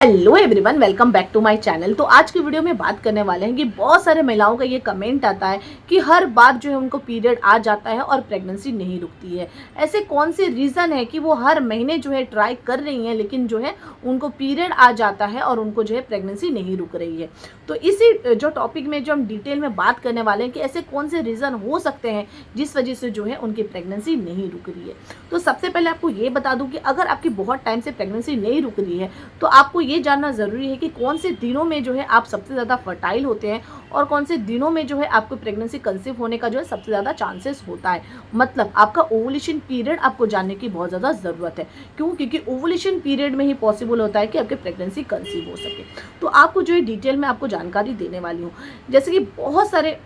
Hello everyone, welcome back to my channel. तो आज की वीडियो में बात करने वाले हैं कि बहुत सारे महिलाओं का ये कमेंट आता है कि हर बार जो है उनको पीरियड आ जाता है और प्रेगनेंसी नहीं रुकती है। ऐसे कौन से रीज़न है कि वो हर महीने जो है ट्राई कर रही हैं लेकिन जो है उनको पीरियड आ जाता है और उनको जो है प्रेगनेंसी नहीं रुक रही है। तो इसी जो टॉपिक में जो हम डिटेल में बात करने वाले हैं कि ऐसे कौन से रीज़न हो सकते हैं जिस वजह से जो है उनकी प्रेगनेंसी नहीं रुक रही है। तो सबसे पहले आपको ये बता दूँ कि अगर आपकी बहुत टाइम से प्रेगनेंसी नहीं रुक रही है तो आपको ये जानना ज़रूरी है कि कौन से दिनों में जो है आप सबसे ज़्यादा फर्टाइल होते हैं और कौन से दिनों में जो है आपको प्रेगनेंसी कंसीव होने का जो है सबसे ज़्यादा चांसेस होता है। मतलब आपका ओवुलेशन पीरियड आपको जानने की बहुत ज़्यादा ज़रूरत है। क्यों? क्योंकि ओवुलेशन पीरियड में ही पॉसिबल होता है कि आपकी प्रेगनेंसी कंसीव हो सके। तो आपको जो है डिटेल में आपको जानकारी देने वाली हूँ। जैसे कि बहुत सारे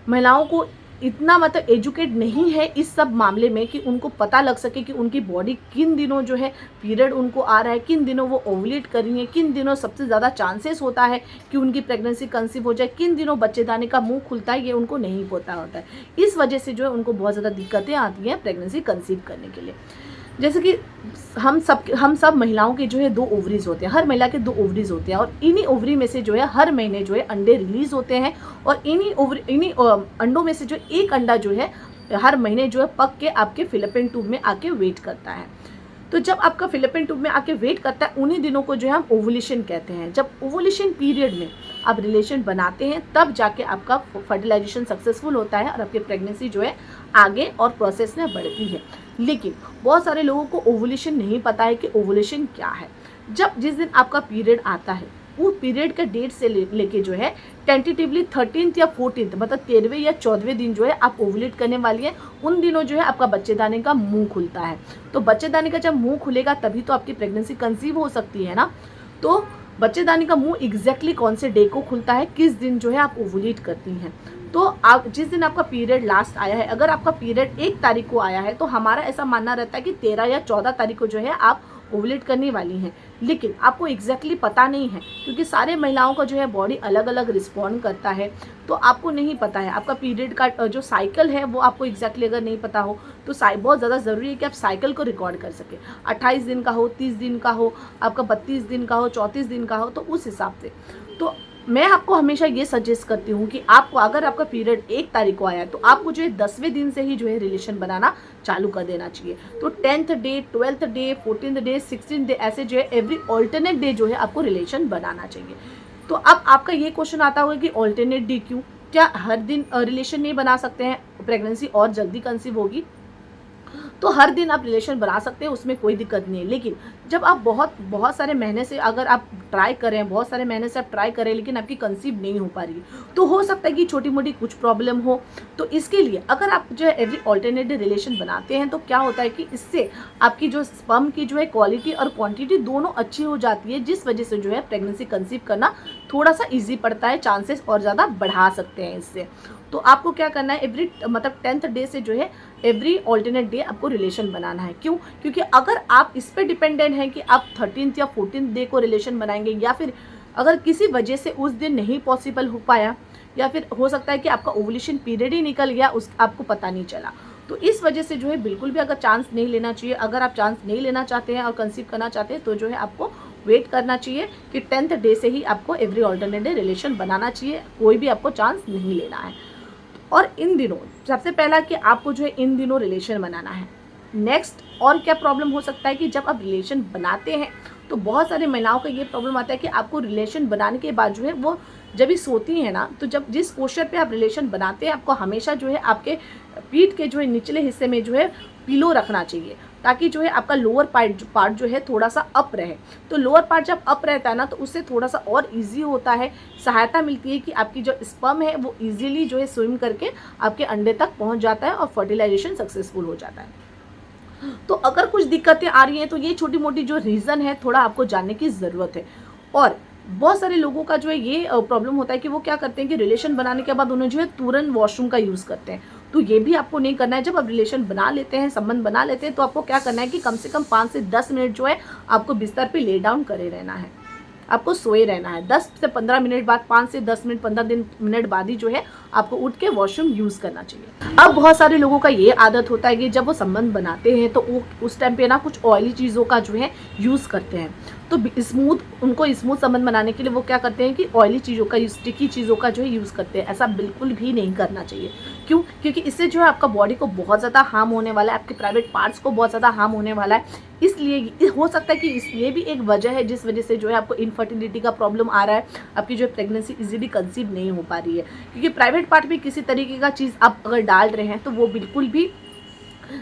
महिलाओं को इतना मतलब एजुकेट नहीं है इस सब मामले में कि उनको पता लग सके कि उनकी बॉडी किन दिनों जो है पीरियड उनको आ रहा है, किन दिनों वो ओवुलेट कर रही है, किन दिनों सबसे ज़्यादा चांसेस होता है कि उनकी प्रेगनेंसी कंसीव हो जाए, किन दिनों बच्चेदानी का मुंह खुलता है, ये उनको नहीं पता होता है। इस वजह से जो है उनको बहुत ज़्यादा दिक्कतें आती हैं प्रेगनेंसी कंसीव करने के लिए। जैसे कि हम सब महिलाओं के जो है 2 ओवरीज होते हैं, हर महिला के 2 ओवरीज होते हैं और इन्हीं ओवरी में से जो है हर महीने जो है अंडे रिलीज होते हैं और इन्हीं अंडों में से जो एक अंडा जो है हर महीने जो है पक के आपके फिलिपिन ट्यूब में आके वेट करता है। तो जब आपका फिलिपिन ट्यूब में आके वेट करता है उन्हीं दिनों को जो है हम ओवुलेशन कहते हैं। जब ओवुलेशन पीरियड में आप रिलेशन बनाते हैं तब जाके आपका फर्टिलाइजेशन सक्सेसफुल होता है और आपकी प्रेगनेंसी जो है आगे और प्रोसेस में बढ़ती है। लेकिन बहुत सारे लोगों को ओवुलेशन नहीं पता है कि ओवुलेशन क्या है। जिस दिन आपका पीरियड आता है वो पीरियड का डेट से लेके जो है टेंटेटिवली 13th या 14th मतलब 13वें या 14वें दिन जो है आप ओवुलेट करने वाली है। उन दिनों जो है आपका बच्चेदानी का मुंह खुलता है। तो बच्चेदानी का जब मुंह खुलेगा तभी तो आपकी प्रेगनेंसी कंसीव हो सकती है ना। तो बच्चेदानी का मुंह एग्जैक्टली कौन से डे को खुलता है, किस दिन जो है आप ओवुलेट करती हैं। तो आप जिस दिन आपका पीरियड लास्ट आया है, अगर आपका पीरियड 1 तारीख को आया है तो हमारा ऐसा मानना रहता है कि 13 या 14 तारीख को जो है आप ओवुलेट करने वाली हैं। लेकिन आपको एग्जैक्टली पता नहीं है क्योंकि सारे महिलाओं का जो है बॉडी अलग अलग रिस्पॉन्ड करता है। तो आपको नहीं पता है आपका पीरियड का जो साइकिल है वो आपको एग्जैक्टली अगर नहीं पता हो तो बहुत ज़्यादा ज़रूरी है कि आप साइकिल को रिकॉर्ड कर सकें। 28 दिन का हो, 30 दिन का हो, आपका 32 दिन का हो, 34 दिन का हो, तो उस हिसाब से। तो मैं आपको हमेशा ये सजेस्ट करती हूँ कि आपको अगर आपका पीरियड 1 तारीख को आया है तो आपको जो है 10वें दिन से ही जो है रिलेशन बनाना चालू कर देना चाहिए। तो 10th day, 12th day, 14th day, 16th day ऐसे जो है एवरी ऑल्टरनेट डे जो है आपको रिलेशन बनाना चाहिए। तो अब आपका ये क्वेश्चन आता होगा कि ऑल्टरनेट डे क्यों? क्या हर दिन रिलेशन नहीं बना सकते हैं, प्रेगनेंसी और जल्दी कंसीव होगी? तो हर दिन आप रिलेशन बना सकते हैं, उसमें कोई दिक्कत नहीं है। लेकिन जब आप बहुत सारे महीने से अगर आप ट्राई करें, बहुत सारे महीने से आप ट्राई करें लेकिन आपकी कंसीव नहीं हो पा रही है तो हो सकता है कि छोटी मोटी कुछ प्रॉब्लम हो। तो इसके लिए अगर आप जो है एवरी ऑल्टरनेट डे रिलेशन बनाते हैं तो क्या होता है कि इससे आपकी जो स्पर्म की जो है क्वालिटी और क्वांटिटी दोनों अच्छी हो जाती है, जिस वजह से जो है प्रेगनेंसी कंसीव करना थोड़ा सा ईजी पड़ता है, चांसेस और ज़्यादा बढ़ा सकते हैं इससे। तो आपको क्या करना है, एवरी मतलब 10th डे से जो है एवरी ऑल्टरनेट डे आपको रिलेशन बनाना है। क्यों? क्योंकि अगर आप इस पे डिपेंडेंट हैं कि आप 13th या 14th डे को रिलेशन बनाएंगे या फिर अगर किसी वजह से उस दिन नहीं पॉसिबल हो पाया या फिर हो सकता है कि आपका ओवुलेशन पीरियड ही निकल गया, उस आपको पता नहीं चला, तो इस वजह से जो है बिल्कुल भी अगर चांस नहीं लेना चाहिए। अगर आप चांस नहीं लेना चाहते हैं और कंसीव करना चाहते हैं तो जो है आपको वेट करना चाहिए कि 10th डे से ही आपको एवरी ऑल्टरनेट डे रिलेशन बनाना चाहिए, कोई भी आपको चांस नहीं लेना है। और इन दिनों सबसे पहला कि आपको जो है इन दिनों रिलेशन बनाना है। नेक्स्ट और क्या प्रॉब्लम हो सकता है कि जब आप रिलेशन बनाते हैं तो बहुत सारी महिलाओं का ये प्रॉब्लम आता है कि आपको रिलेशन बनाने के बाद जो है वो जब भी सोती हैं ना, तो जब जिस पोस्चर पे आप रिलेशन बनाते हैं आपको हमेशा जो है आपके पीठ के जो है निचले हिस्से में जो है पिलो रखना चाहिए ताकि जो है आपका लोअर पार्ट जो है थोड़ा सा अप रहे। तो लोअर पार्ट जब अप रहता है ना तो उससे थोड़ा सा और इजी होता है, सहायता मिलती है कि आपकी जो स्पर्म है वो इजीली जो है स्विम करके आपके अंडे तक पहुंच जाता है और फर्टिलाइजेशन सक्सेसफुल हो जाता है। तो अगर कुछ दिक्कतें आ रही हैं तो ये छोटी मोटी जो रीज़न है थोड़ा आपको जानने की ज़रूरत है। और बहुत सारे लोगों का जो है ये प्रॉब्लम होता है कि वो क्या करते हैं कि रिलेशन बनाने के बाद उन्हें जो है तुरंत वॉशरूम का यूज़ करते हैं। तो ये भी आपको नहीं करना है। जब आप रिलेशन बना लेते हैं, संबंध बना लेते हैं, तो आपको क्या करना है कि कम से कम 5 से 10 मिनट जो है आपको बिस्तर पे ले डाउन करे रहना है। आपको सोए रहना है। 10 से 15 मिनट बाद, 5 से 10 मिनट, 15 मिनट बाद ही जो है आपको उठ के वॉशरूम यूज़ करना चाहिए। अब बहुत सारे लोगों का ये आदत होता है कि जब वो संबंध बनाते हैं तो वो उस टाइम पे ना कुछ ऑयली चीज़ों का जो है यूज़ करते हैं। तो उनको स्मूथ संबंध बनाने के लिए वो क्या करते हैं कि ऑयली चीज़ों का, स्टिकी चीज़ों का जो है यूज़ करते हैं। ऐसा बिल्कुल भी नहीं करना चाहिए। क्यों? क्योंकि इससे जो है आपका बॉडी को बहुत ज़्यादा हार्म होने वाला है, आपके प्राइवेट पार्ट्स को बहुत ज़्यादा हार्म होने वाला है। इसलिए हो सकता है कि ये भी एक वजह है जिस वजह से जो है आपको इनफर्टिलिटी का प्रॉब्लम आ रहा है, आपकी जो प्रेगनेंसी इजीली कंसीव नहीं हो पा रही है। क्योंकि प्राइवेट पार्ट में किसी तरीके का चीज़ आप अगर डाल रहे हैं तो वो बिल्कुल भी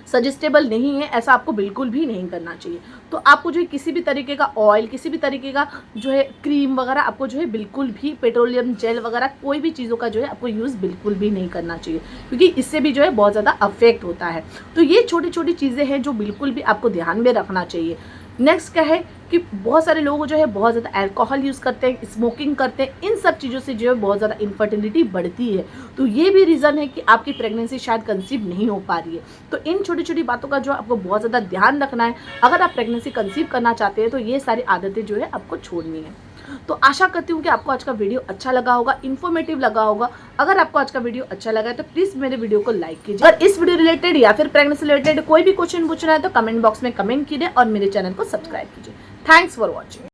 सजेस्टेबल नहीं है। ऐसा आपको बिल्कुल भी नहीं करना चाहिए। तो आपको जो है किसी भी तरीके का ऑयल, किसी भी तरीके का जो है क्रीम वगैरह, आपको जो है बिल्कुल भी पेट्रोलियम जेल वगैरह कोई भी चीज़ों का जो है आपको यूज़ बिल्कुल भी नहीं करना चाहिए, क्योंकि इससे भी जो है बहुत ज़्यादा अफेक्ट होता है। तो ये छोटी छोटी चीज़ें हैं जो बिल्कुल भी आपको ध्यान में रखना चाहिए। नेक्स्ट क्या है कि बहुत सारे लोग जो है बहुत ज़्यादा अल्कोहल यूज़ करते हैं, स्मोकिंग करते हैं। इन सब चीज़ों से जो है बहुत ज़्यादा इनफर्टिलिटी बढ़ती है। तो ये भी रीज़न है कि आपकी प्रेगनेंसी शायद कंसीव नहीं हो पा रही है। तो इन छोटी छोटी बातों का जो आपको बहुत ज़्यादा ध्यान रखना है। अगर आप प्रेगनेंसी कंसीव करना चाहते हैं तो ये सारी आदतें जो है आपको छोड़नी है। तो आशा करती हूँ कि आपको आज का वीडियो अच्छा लगा होगा, इन्फॉर्मेटिव लगा होगा। अगर आपको आज का वीडियो अच्छा लगा है तो प्लीज़ मेरे वीडियो को लाइक कीजिए। और इस वीडियो रिलेटेड या फिर प्रेगनेंसी रिलेटेड कोई भी क्वेश्चन पूछना है तो कमेंट बॉक्स में कमेंट कीजिए और मेरे चैनल को सब्सक्राइब कीजिए। Thanks for watching.